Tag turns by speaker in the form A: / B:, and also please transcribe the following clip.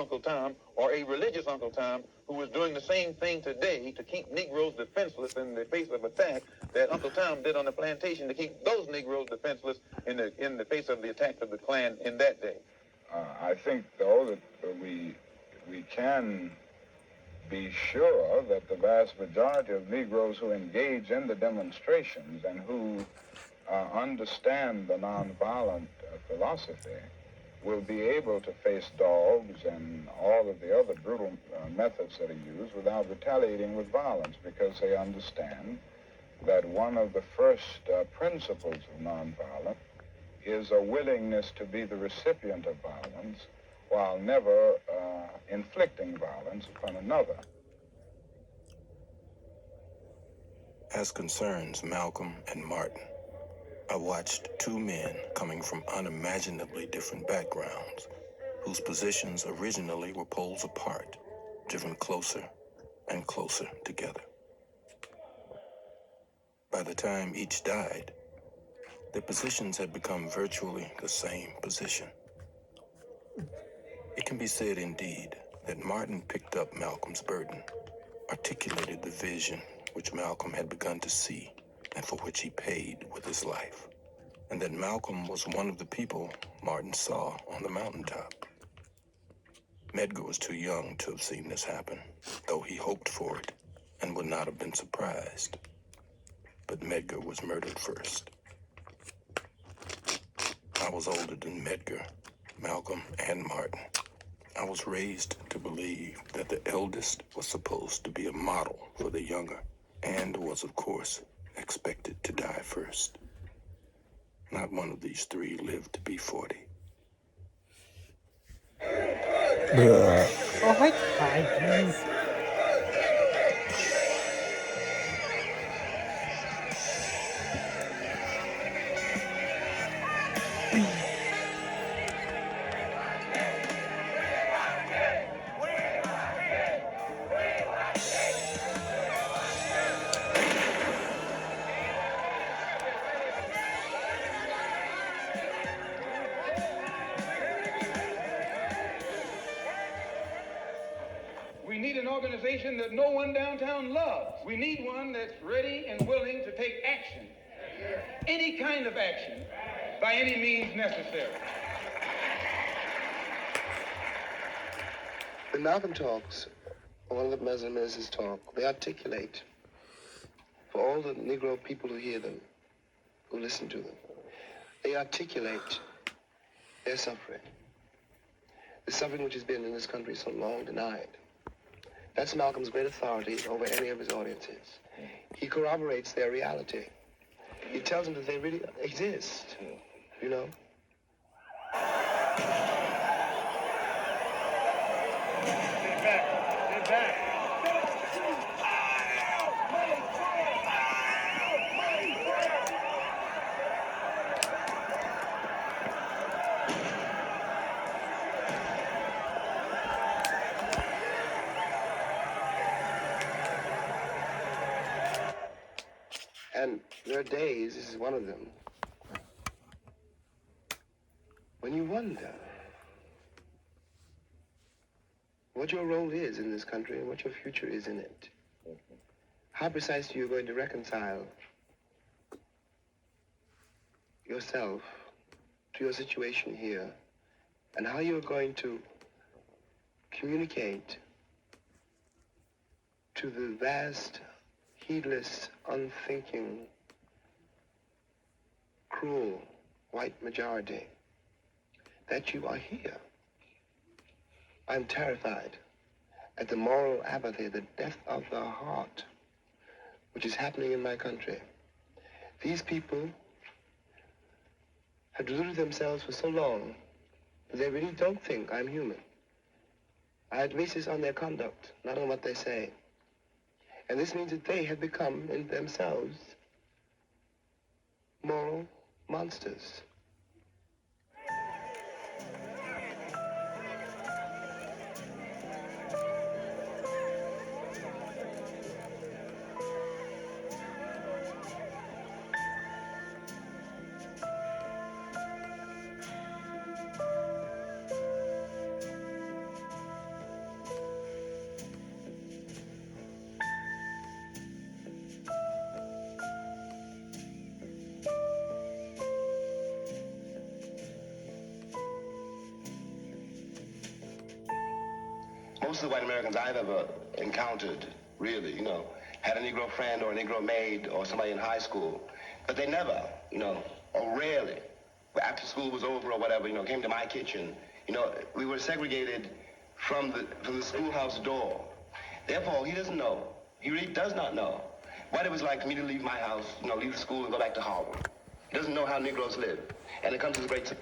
A: Uncle Tom or a religious Uncle Tom who is doing the same thing today to keep Negroes defenseless in the face of attack that Uncle Tom did on the plantation to keep those Negroes defenseless in the face of the attack of the Klan in that day.
B: I think, though, that we can be sure that the vast majority of Negroes who engage in the demonstrations and who understand the nonviolent philosophy will be able to face dogs and all of the other brutal methods that are used without retaliating with violence, because they understand that one of the first principles of nonviolence is a willingness to be the recipient of violence while never inflicting violence upon another.
C: As concerns Malcolm and Martin, I watched two men coming from unimaginably different backgrounds, whose positions originally were poles apart, driven closer and closer together. By the time each died, their positions had become virtually the same position. It can be said indeed that Martin picked up Malcolm's burden, articulated the vision which Malcolm had begun to see and for which he paid with his life, and that Malcolm was one of the people Martin saw on the mountaintop. Medgar was too young to have seen this happen, though he hoped for it and would not have been surprised. But Medgar was murdered first. I was older than Medgar, Malcolm, and Martin. I was raised to believe that the eldest was supposed to be a model for the younger, and was, of course, expected to die first. Not one of these three lived to be 40.
D: โอ้ยตาย
A: We need an organization that no one downtown loves. We need one that's ready and willing to take action, any kind of action, by any means necessary.
E: When Malcolm talks, or one of the Muslim ministers talk, they articulate for all the Negro people who hear them, who listen to them, they articulate their suffering. The suffering which has been in this country so long denied. That's Malcolm's great authority over any of his audiences. He corroborates their reality. He tells them that they really exist, you know? And there are days, this is one of them, when you wonder what your role is in this country and what your future is in it. How precisely you're going to reconcile yourself to your situation here, and how you're going to communicate to the vast, heedless, unthinking, cruel white majority that you are here. I'm terrified at the moral apathy, the death of the heart, which is happening in my country. These people have deluded themselves for so long that they really don't think I'm human. I base this on their conduct, not on what they say. And this means that they have become, in themselves, moral monsters. most of the white Americans I've ever encountered, really, had a Negro friend or a Negro maid or somebody in high school, but they never, or rarely, after school was over or whatever, came to my kitchen. We were segregated from the schoolhouse door. Therefore, he doesn't know. He really does not know what it was like for me to leave my house, leave school and go back to Harlem. He doesn't know how Negroes live. And it comes as a great surprise.